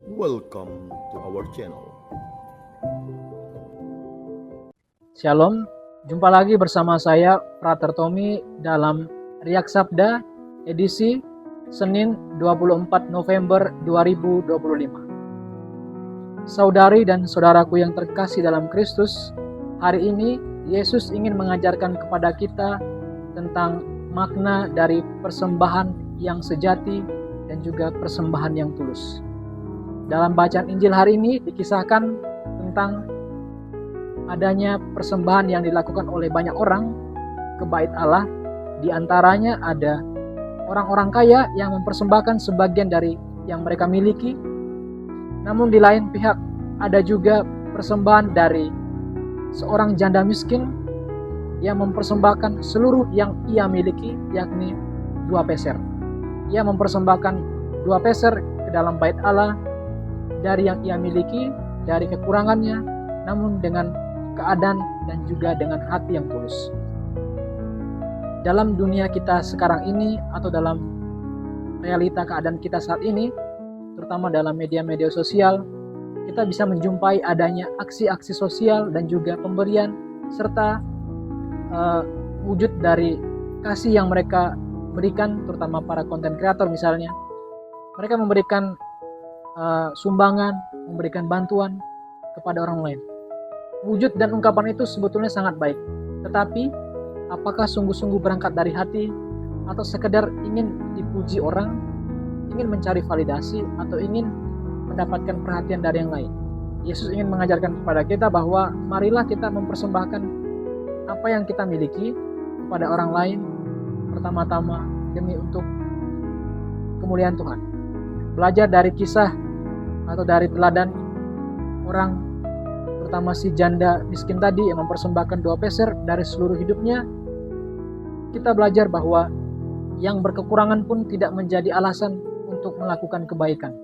Welcome to our channel. Shalom, jumpa lagi bersama saya Frater Tommy dalam Riak Sabda edisi Senin 24 November 2025. Saudari dan saudaraku yang terkasih dalam Kristus, hari ini Yesus ingin mengajarkan kepada kita tentang makna dari persembahan yang sejati dan juga persembahan yang tulus. Dalam bacaan Injil hari ini dikisahkan tentang adanya persembahan yang dilakukan oleh banyak orang ke bait Allah. Di antaranya ada orang-orang kaya yang mempersembahkan sebagian dari yang mereka miliki. Namun di lain pihak ada juga persembahan dari seorang janda miskin yang mempersembahkan seluruh yang ia miliki, yakni 2 peser. Ia mempersembahkan 2 peser ke dalam bait Allah dari yang ia miliki, dari kekurangannya, namun dengan keadaan dan juga dengan hati yang tulus. Dalam dunia kita sekarang ini atau dalam realita keadaan kita saat ini, terutama dalam media-media sosial, kita bisa menjumpai adanya aksi-aksi sosial dan juga pemberian serta wujud dari kasih yang mereka berikan, terutama para konten kreator misalnya. Mereka memberikan sumbangan, memberikan bantuan kepada orang lain. Wujud dan ungkapan itu sebetulnya sangat baik. Tetapi apakah sungguh-sungguh berangkat dari hati atau sekedar ingin dipuji orang, ingin mencari validasi atau ingin mendapatkan perhatian dari yang lain? Yesus ingin mengajarkan kepada kita bahwa marilah kita mempersembahkan apa yang kita miliki kepada orang lain pertama-tama demi untuk kemuliaan Tuhan. Belajar dari kisah atau dari teladan orang, terutama si janda miskin tadi yang mempersembahkan 2 peser dari seluruh hidupnya, kita belajar bahwa yang berkekurangan pun tidak menjadi alasan untuk melakukan kebaikan.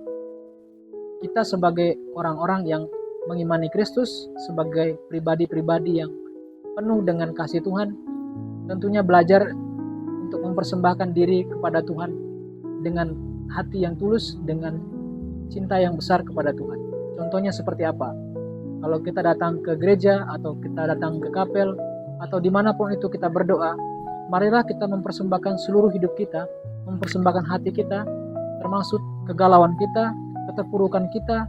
Kita sebagai orang-orang yang mengimani Kristus, sebagai pribadi-pribadi yang penuh dengan kasih Tuhan, tentunya belajar untuk mempersembahkan diri kepada Tuhan dengan hati yang tulus, dengan cinta yang besar kepada Tuhan. Contohnya seperti apa? Kalau kita datang ke gereja atau kita datang ke kapel atau dimanapun itu kita berdoa, marilah kita mempersembahkan seluruh hidup kita, mempersembahkan hati kita, termasuk kegalauan kita, keterpurukan kita,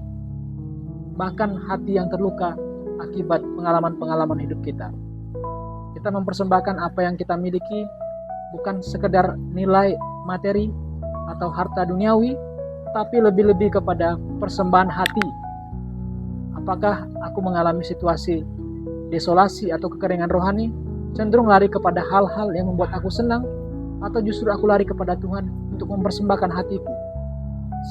bahkan hati yang terluka akibat pengalaman-pengalaman hidup kita. Kita mempersembahkan apa yang kita miliki, bukan sekedar nilai materi atau harta duniawi, tapi lebih-lebih kepada persembahan hati. Apakah aku mengalami situasi desolasi atau kekeringan rohani, cenderung lari kepada hal-hal yang membuat aku senang, atau justru aku lari kepada Tuhan untuk mempersembahkan hatiku?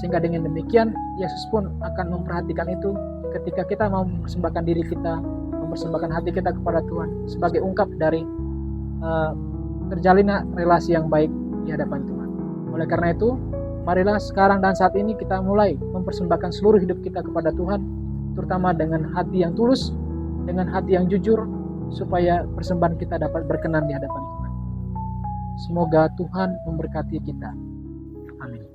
Sehingga dengan demikian, Yesus pun akan memperhatikan itu ketika kita mau mempersembahkan diri kita, mempersembahkan hati kita kepada Tuhan sebagai ungkap dari terjalinnya relasi yang baik di hadapan Tuhan. Oleh karena itu, marilah sekarang dan saat ini kita mulai mempersembahkan seluruh hidup kita kepada Tuhan, terutama dengan hati yang tulus, dengan hati yang jujur, supaya persembahan kita dapat berkenan di hadapan Tuhan. Semoga Tuhan memberkati kita. Amin.